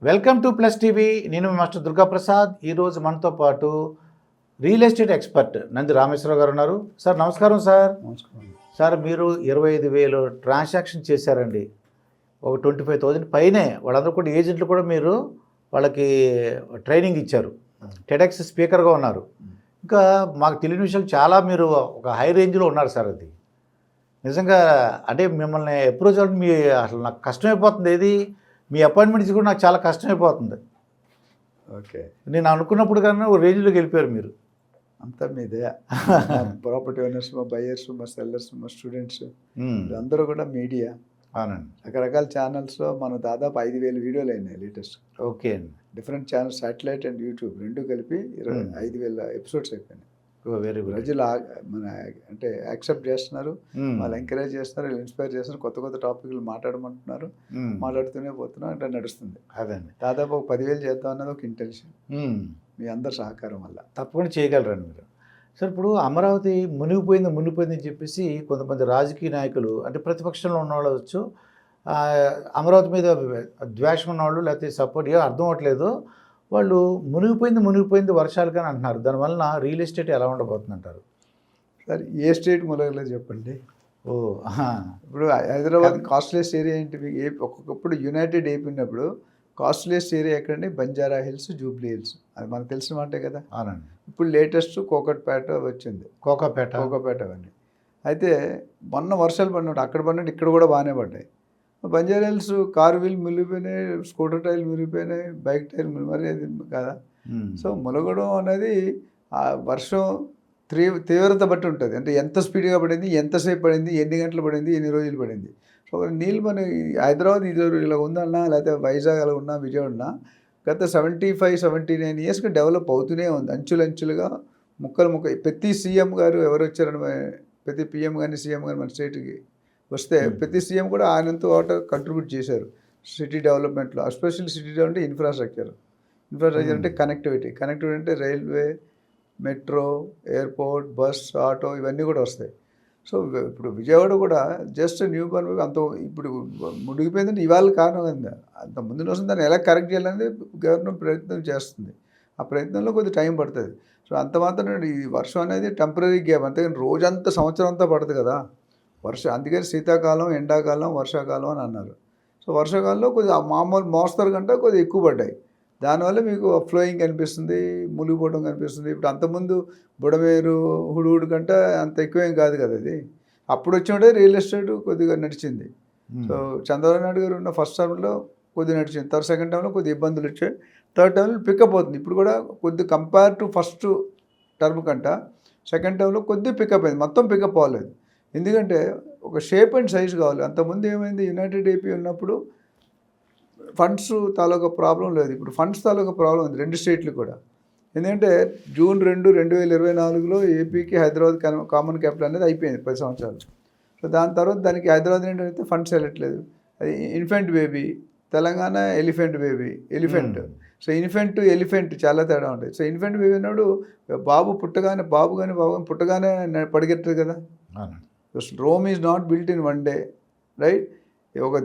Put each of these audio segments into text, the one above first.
Welcome to plus TV. నేను మీ master Durgaprasad. ఈరోజు మనతో పాటు real estate expert Nandi Rameshwar Rao గారు ఉన్నారు. సార్ నమస్కారం. సార్ నమస్కారం. సార్ మీరు 25,000 ట్రాన్సాక్షన్ చేశారండి. ఒక 25,000 పైనే. వాళ్ళందరూ కూడా ఏజెంట్లు కూడా మీరు వాళ్ళకి ట్రైనింగ్ ఇచ్చారు. టెడెక్స్ స్పీకర్గా ఉన్నారు. ఇంకా మాకు తెలియని విషయాలు చాలా మీరు ఒక హై రేంజ్లో ఉన్నారు సార్. అది నిజంగా అంటే మిమ్మల్ని అప్రోచ్ అవ్వడం మీ అసలు నాకు కష్టమైపోతుంది. ఏది మీ అపాయింట్మెంట్స్ కూడా నాకు చాలా కష్టమైపోతుంది. ఓకే, నేను అనుకున్నప్పుడు కన్నా ఓ రేంజ్లోకి వెళ్ళిపోయారు మీరు. అంతా మీదే. ప్రాపర్టీ ఓనర్స్, మా బయర్స్, మా సెల్లర్స్, మా స్టూడెంట్స్ అందరూ కూడా మీడియా. అవునండి. రకరకాల ఛానల్స్లో మన దాదాపు 5,000 వీడియోలు అయినాయి లేటెస్ట్. ఓకే అండి. Different channels, satellite and YouTube రెండు కలిపి 5,000 ఎపిసోడ్స్ అయిపోయినాయి. Very good. ప్రజలు మన అంటే యాక్సెప్ట్ చేస్తున్నారు, వాళ్ళు ఎంకరేజ్ చేస్తున్నారు, ఇన్స్పైర్ చేస్తున్నారు, కొత్త కొత్త టాపిక్లు మాట్లాడమంటున్నారు, మాట్లాడుతూనే పోతున్నారు. అంటే నడుస్తుంది. అదండి. దాదాపు ఒక 10,000 చేద్దాం అన్నది ఒక ఇంటెన్షన్. మీ అందరి సహకారం వల్ల తప్పకుండా చేయగలరండి మీరు. సార్ ఇప్పుడు అమరావతి మునిగిపోయింది అని చెప్పేసి కొంతమంది రాజకీయ నాయకులు, అంటే ప్రతిపక్షంలో ఉన్నవాళ్ళు వచ్చు, అమరావతి మీద ద్వేషం ఉన్నవాళ్ళు లేకపోతే సపోర్ట్ అర్థం అవ్వట్లేదు, వాళ్ళు మునిగిపోయింది వర్షాలు కానీ అంటున్నారు. దానివల్ల రియల్ ఎస్టేట్ ఎలా ఉండబోతుంది అంటారు? సార్ ఏ స్టేట్ మొదలగలేదు చెప్పండి. ఓ ఇప్పుడు హైదరాబాద్ కాస్ట్లెస్ ఏరియా ఏంటి? ఒక్కొక్కప్పుడు యునైటెడ్ అయిపోయినప్పుడు కాస్ట్లెస్ ఏరియా ఎక్కడండి? Banjara hills, Jubilee hills. అది మనకు తెలిసిన మాటే కదా. అవునండి. ఇప్పుడు లేటెస్ట్ కోకట్పేట వచ్చింది. కోకాపేట అవన్నీ. అయితే మొన్న వర్షాలు పడినట్టు అక్కడ పడినట్టు ఇక్కడ కూడా బాగానే పడ్డాయి. బంజారా హిల్స్ కారు వీల్ మిలిగిపోయినాయి, స్కూటర్ టైర్లు మిలిగిపోయినాయి, బైక్ టైర్ మరి అది కదా. సో ములగడం అనేది ఆ వర్షం తీవ్రత బట్టి ఉంటుంది. అంటే ఎంత స్పీడ్గా పడింది, ఎంతసేపు పడింది, ఎన్ని గంటలు పడింది, ఎన్ని రోజులు పడింది. సో నీళ్ళు మన హైదరాబాద్ ఇది ఇలా ఉందన్నా, లేకపోతే వైజాగ్ అలా ఉన్నా, విజయవాడ ఉన్నా, గత 75-79 ఇయర్స్గా డెవలప్ అవుతూనే ఉంది. అంచులుగా ముక్కలు ప్రతి సీఎం గారు ఎవరు వచ్చారని, ప్రతి పిఎం కానీ సీఎం కానీ మన స్టేట్కి వస్తే ప్రతి సీఎం కూడా ఆయనంతో కంట్రిబ్యూట్ చేశారు సిటీ డెవలప్మెంట్లో. ఎస్పెషల్లీ సిటీ డెవలప్మెంట్ ఇన్ఫ్రాస్ట్రక్చర్ అంటే కనెక్టివిటీ అంటే railway, metro, airport, bus, auto ఇవన్నీ కూడా వస్తాయి. సో ఇప్పుడు విజయవాడ కూడా జస్ట్ న్యూ బర్న్ అంత ఇప్పుడు మునిగిపోయిందంటే ఇవాళ కారణం కదా. అంత ముందు వస్తుంది, దాన్ని ఎలా కరెక్ట్ చేయాలనేది గవర్నమెంట్ ప్రయత్నం చేస్తుంది. ఆ ప్రయత్నంలో కొద్దిగా టైం పడుతుంది. సో అంత మాత్రం ఈ వర్షం అనేది టెంపరీ గ్యాప్, అంతేగాని రోజంతా సంవత్సరం అంతా పడుతుంది కదా వర్షం. అందుకని శీతాకాలం, ఎండాకాలం, వర్షాకాలం అని అన్నారు. సో వర్షాకాలంలో కొద్దిగా మామూలు మోస్తరు కంటే కొద్దిగా ఎక్కువ పడ్డాయి. దానివల్ల మీకు ఫ్లోయింగ్ కనిపిస్తుంది, మునిగిపోవడం కనిపిస్తుంది. ఇప్పుడు అంతకుముందు బుడమేరు, హుడుహుడు కంటే అంత ఎక్కువేం కాదు కదా అది. అప్పుడు వచ్చినట్టే రియల్ ఎస్టేట్ కొద్దిగా నడిచింది. సో చంద్రబాబు నాయుడు గారు ఉన్న ఫస్ట్ టర్మ్లో కొద్దిగా నడిచింది. సెకండ్ టర్మ్లో కొద్దిగా ఇబ్బందులు వచ్చాయి. థర్డ్ టర్మ్లో పికప్ అవుతుంది. ఇప్పుడు కూడా కొద్దిగా కంపేర్ టు ఫస్ట్ టర్మ్ కంట సెకండ్ టర్మ్లో కొద్దిగా పికప్ అయింది. మొత్తం పికప్ అవ్వలేదు. ఎందుకంటే ఒక షేప్ అండ్ సైజ్ కావాలి. అంతకుముందు ఏమైంది, యునైటెడ్ ఏపీ ఉన్నప్పుడు ఫండ్స్ తాలూకా ప్రాబ్లం లేదు. ఇప్పుడు ఫండ్స్ తాలూకా ప్రాబ్లం ఉంది రెండు స్టేట్లు కూడా. ఎందుకంటే జూన్ 2, 2024లో ఏపీకి హైదరాబాద్ కామన్ క్యాపిటల్ అనేది అయిపోయింది 10 సంవత్సరాలు. సో దాని తర్వాత దానికి హైదరాబాద్ ఏంటంటే ఫండ్స్ వెళ్ళట్లేదు. అది infant baby, Telangana elephant baby, so infant elephant చాలా తేడా ఉంటుంది. సో ఇన్ఫెంట్ బేబీ అన్నాడు బాబు పుట్టగానే పడిగెట్టదు కదా. Rome is not built in one day, right?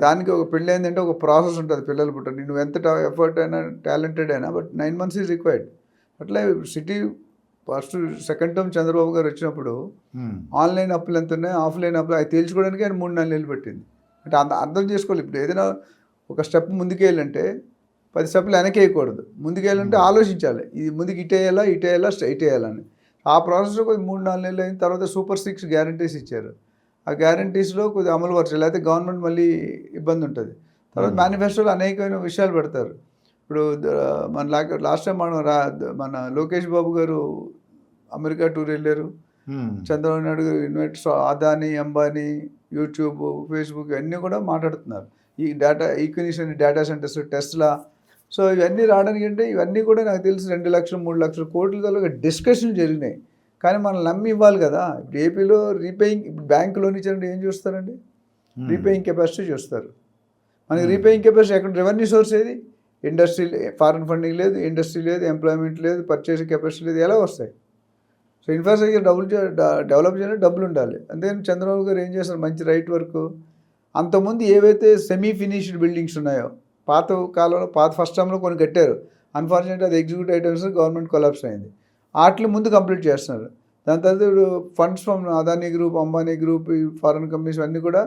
దానికి ఒక పెళ్ళి అయిందంటే ఒక ప్రాసెస్ ఉంటుంది పిల్లలు పుట్టండి. నువ్వు ఎంత ఎఫర్ట్ అయినా, టాలెంటెడ్ అయినా, బట్ 9 months ఈజ్ రిక్వైర్డ్. అట్లా city first second term Chandrababu గారు వచ్చినప్పుడు ఆన్లైన్ అప్పులు ఎంత ఉన్నాయి, ఆఫ్లైన్ అప్పులు అది తేల్చుకోవడానికి ఆయన 3-4 నెలలు పెట్టింది. అంటే అర్థం చేసుకోవాలి. ఇప్పుడు ఏదైనా ఒక స్టెప్ ముందుకేయాలంటే 10 స్టెప్లు వెనక్కి వేయకూడదు. ముందుకేయాలంటే ఆలోచించాలి, ఇది ముందుకు ఇటేయాలా స్ట్రైట్ వేయాలని. ఆ ప్రాసెస్లో కొద్దిగా 3-4 నెలలు అయిన తర్వాత సూపర్ 6 గ్యారంటీస్ ఇచ్చారు. ఆ గ్యారంటీస్లో కొద్దిగా అమలు పరచాలి, లేకపోతే గవర్నమెంట్ మళ్ళీ ఇబ్బంది ఉంటుంది. తర్వాత మేనిఫెస్టోలో అనేకమైన విషయాలు పెడతారు. ఇప్పుడు మన లాస్ట్ టైం మన లోకేష్ బాబు గారు అమెరికా టూర్ వెళ్ళారు. చంద్రబాబు నాయుడు గారు invite, Adani, Ambani, YouTube, Facebook ఇవన్నీ కూడా మాట్లాడుతున్నారు. ఈ ఈక్వినిషన్ డేటా సెంటర్స్, టెస్లా. సో ఇవన్నీ రావడానికి అంటే ఇవన్నీ కూడా నాకు తెలిసి 2 లక్షలు 3 లక్షల కోట్ల దాకా డిస్కషన్లు జరిగినాయి. కానీ మనం నమ్మి ఇవ్వాలి కదా. ఇప్పుడు ఏపీలో రీపేయింగ్, ఇప్పుడు బ్యాంకు లోన్ ఇచ్చారంటే ఏం చూస్తారండి? రీపేయింగ్ కెపాసిటీ చూస్తారు. మనకి రీపేయింగ్ కెపాసిటీ ఎక్కడ? రెవెన్యూ సోర్స్ ఏది? ఇండస్ట్రీ, ఫారెన్ ఫండింగ్ లేదు, ఇండస్ట్రీ లేదు, ఎంప్లాయ్మెంట్ లేదు, పర్చేసింగ్ కెపాసిటీ లేదు, ఎలా వస్తాయి? సో ఇన్ఫ్రాస్ట్రక్చర్ డెవలప్ చేయాలంటే డబ్బులు ఉండాలి. అంతేగాని చంద్రబాబు గారు ఏం చేస్తారు? మంచి రైట్ వర్క్. అంతకుముందు ఏవైతే సెమీ ఫినిష్డ్ బిల్డింగ్స్ ఉన్నాయో పాత కాలంలో ఫస్ట్ టైంలో కొన్ని కట్టారు. అన్ఫార్చునేట్ అది ఎగ్జిక్యూటివ్ ఐటమ్స్ గవర్నమెంట్ కొలాప్స్ అయింది. వాటిని ముందు కంప్లీట్ చేస్తున్నారు. దాని తర్వాత ఇప్పుడు funds from Adani group, Ambani group, ఈ ఫారెన్ కంపెనీస్ అన్నీ కూడా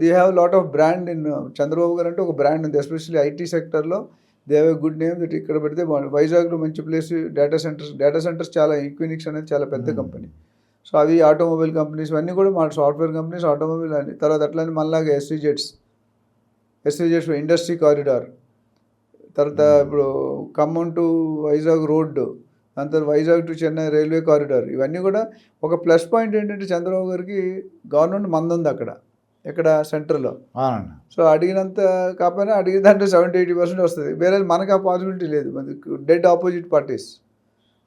they have lot of brand in Chandrababu గారు అంటే ఒక బ్రాండ్ ఉంది. ఎస్పెషల్లీ ఐటీ సెక్టర్లో they have a good name. That ఇక్కడ పెడితే వైజాగ్లో మంచి ప్లేస్. డేటా సెంటర్స్ చాలా ఈక్వినిక్స్ అనేది చాలా పెద్ద కంపెనీ. సో అవి ఆటోమొబైల్ కంపెనీస్ అన్నీ కూడా మన సాఫ్ట్వేర్ కంపెనీస్, ఆటోమొబైల్ అని. తర్వాత అట్లానే మనలాగా ఎస్సీ జెట్స్ ఇండస్ట్రీ కారిడార్, తర్వాత ఇప్పుడు ఖమ్మం టు వైజాగ్ రోడ్డు, దాని తర్వాత Vizag to Chennai railway corridor. ఇవన్నీ కూడా ఒక ప్లస్ పాయింట్ ఏంటంటే చంద్రబాబు గారికి గవర్నమెంట్ మంది ఉంది అక్కడ, ఇక్కడ సెంటర్లో. సో అడిగినంత కాకపోయినా అడిగిన దాంట్లో 70-80% వస్తుంది. వేరే మనకు ఆ పాసిబిలిటీ లేదు. మనకి డెడ్ ఆపోజిట్ పార్టీస్.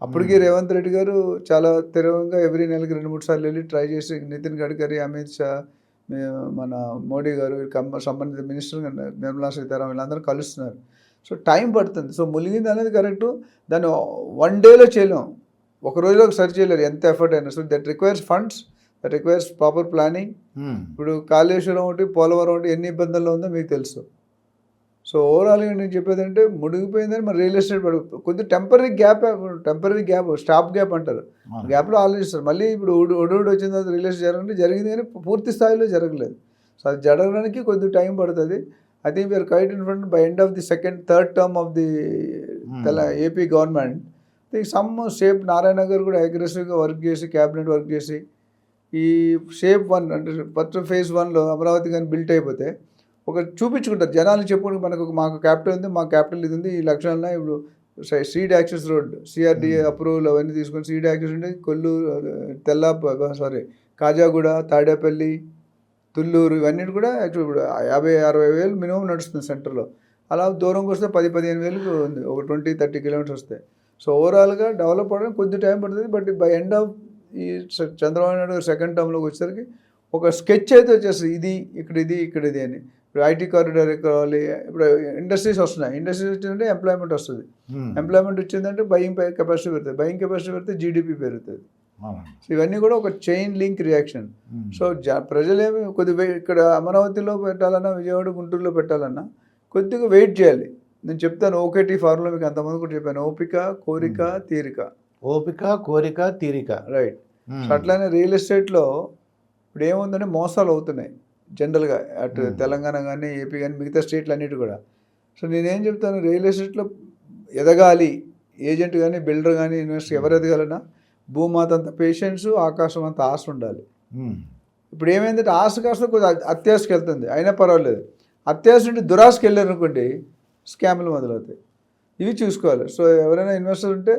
అప్పటికి రేవంత్ రెడ్డి గారు చాలా తెరవంగా ఎవ్రీ నెలకి 2-3 సార్లు వెళ్ళి ట్రై చేసి నితిన్ గడ్కరీ, అమిత్ షా, మన మోడీ గారు, సంబంధిత మినిస్టర్ నిర్మలా సీతారామన్ వీళ్ళందరూ కలుస్తున్నారు. సో టైం పడుతుంది. సో ములిగింది అనేది కరెక్టు. దాన్ని 1 డేలో చేయలేం, ఒక రోజులో సరి చేయలేరు ఎంత ఎఫర్ట్ అయినా. So that requires funds, that requires proper planning. ఇప్పుడు కాళేశ్వరం ఒకటి, పోలవరం ఒకటి ఎన్ని ఇబ్బందుల్లో ఉందో మీకు తెలుసు. సో ఓవరాల్గా నేను చెప్పేది అంటే ముడిగిపోయిందని మరి రియల్ ఎస్టేట్ కొద్దిగా టెంపరీ గ్యాప్, స్టాప్ గ్యాప్ అంటారు. గ్యాప్లో ఆలోచిస్తారు. మళ్ళీ ఇప్పుడు ఒడోడు వచ్చిన తర్వాత రియల్ ఎస్టేట్ జరిగింది కానీ పూర్తి స్థాయిలో జరగలేదు. సో అది జరగడానికి కొద్దిగా టైం పడుతుంది. I think we are quite in front by end of the third term of the AP government. I think some shape Narayana garu kuda aggressive work chesi, cabinet work chesi ఈ shape 1 అంటే first phase 1లో Amaravati కానీ built అయిపోతే ఒక చూపించుకుంటారు జనాలు, చెప్పుకుంటే మాకు capital ఉంది, మా క్యాపిటల్ ఇది ఉంది, ఈ లక్షణాలు. ఇప్పుడు seed access road CRDA approval అవన్నీ తీసుకొని సీడ్ యాక్సెస్ ఉంటే కొల్లూరు, కాజాగూడ, తాడేపల్లి, తుళ్ళూరు ఇవన్నీ కూడా యాక్చువల్ ఇప్పుడు 50-60 వేలు మినిమం నడుస్తుంది సెంటర్లో. అలా దూరంగా వస్తే 10-15 వేలకు ఉంది, ఒక 20-30 కిలోమీటర్స్ వస్తాయి. సో ఓవరాల్గా డెవలప్ అవ్వడానికి కొద్ది టైం పడుతుంది. బట్ బై ఎండ్ ఆఫ్ ఈ చంద్రబాబు నాయుడు సెకండ్ టర్మ్లోకి వచ్చేసరికి ఒక స్కెచ్ అయితే వచ్చేస్తుంది, ఇది ఇక్కడ ఇది అని. ఇప్పుడు ఐటీ కారిడార్ కావాలి, ఇప్పుడు ఇండస్ట్రీస్ వస్తున్నాయి. ఇండస్ట్రీస్ వచ్చిందంటే ఎంప్లాయ్మెంట్ వస్తుంది. ఎంప్లాయ్మెంట్ వచ్చిందంటే బయింగ్ కెపాసిటీ పెరుగుతుంది. బయింగ్ కెపాసిటీ పెడితే జీడిపి పెరుగుతుంది. సో ఇవన్నీ కూడా ఒక చైన్ లింక్ రియాక్షన్. సో ప్రజలేమి కొద్దిగా ఇక్కడ అమరావతిలో పెట్టాలన్నా, విజయవాడ, గుంటూరులో పెట్టాలన్నా కొద్దిగా వెయిట్ చేయాలి. నేను చెప్తాను OKT ఫార్ములా మీకు అంతమంది కూడా చెప్పాను. ఓపిక, కోరిక, తీరిక. రైట్. సో అట్లానే రియల్ ఎస్టేట్లో ఇప్పుడు ఏముందంటే మోసాలు అవుతున్నాయి జనరల్గా, అటు తెలంగాణ కానీ, ఏపీ కానీ, మిగతా స్టేట్లు అన్నిటి కూడా. సో నేనేం చెప్తాను, రియల్ ఎస్టేట్లో ఎదగాలి, ఏజెంట్ కానీ, బిల్డర్ కానీ, ఇన్వెస్టర్ ఎవరు ఎదగాలన్నా భూమాత అంత పేషెన్స్, ఆకాశం అంత ఆశ ఉండాలి. ఇప్పుడు ఏమైందంటే ఆశ కాస్త కొద్దిగా అత్యాశకి వెళ్తుంది, అయినా పర్వాలేదు. అత్యాశ నుండి దురాశకి వెళ్ళారు అనుకోండి, స్కామ్లు మొదలవుతాయి. ఇవి చూసుకోవాలి. సో ఎవరైనా ఇన్వెస్టర్ ఉంటే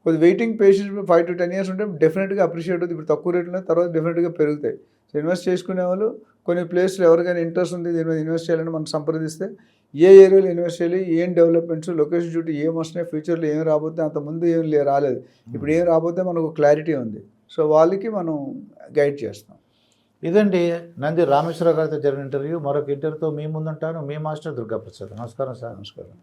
కొద్ది వెయిటింగ్ పేషెన్స్ 5 to 10 years ఉంటే డెఫినెట్గా అప్రిషియేట్ అవుతుంది. ఇప్పుడు తక్కువ రేట్లో తర్వాత డెఫినెట్గా పెరుగుతాయి. సో ఇన్వెస్ట్ చేసుకునే వాళ్ళు కొన్ని ప్లేస్లో ఎవరికైనా ఇంట్రెస్ట్ ఉంది దీని మీద ఇన్వెస్ట్ చేయాలని మనం సంప్రదిస్తే ఏ ఏరియాలో ఇన్వెస్ట్ చేయాలి, ఏం డెవలప్మెంట్స్, లొకేషన్ చుట్టూ ఏం వస్తున్నాయి, ఫ్యూచర్లో ఏం రాబోతే, అంతకుముందు ఏం రాలేదు, ఇప్పుడు ఏం రాబోతే మనకు క్లారిటీ ఉంది. సో వాళ్ళకి మనం గైడ్ చేస్తాం. ఇదండి నంది రామేశ్వరరావు గారితో జరిగిన ఇంటర్వ్యూ. మరొక ఇంటర్వ్యూతో మీ ముందుంటాను. మీ మాస్టర్ దుర్గాప్రసాద్. నమస్కారం సార్. నమస్కారం.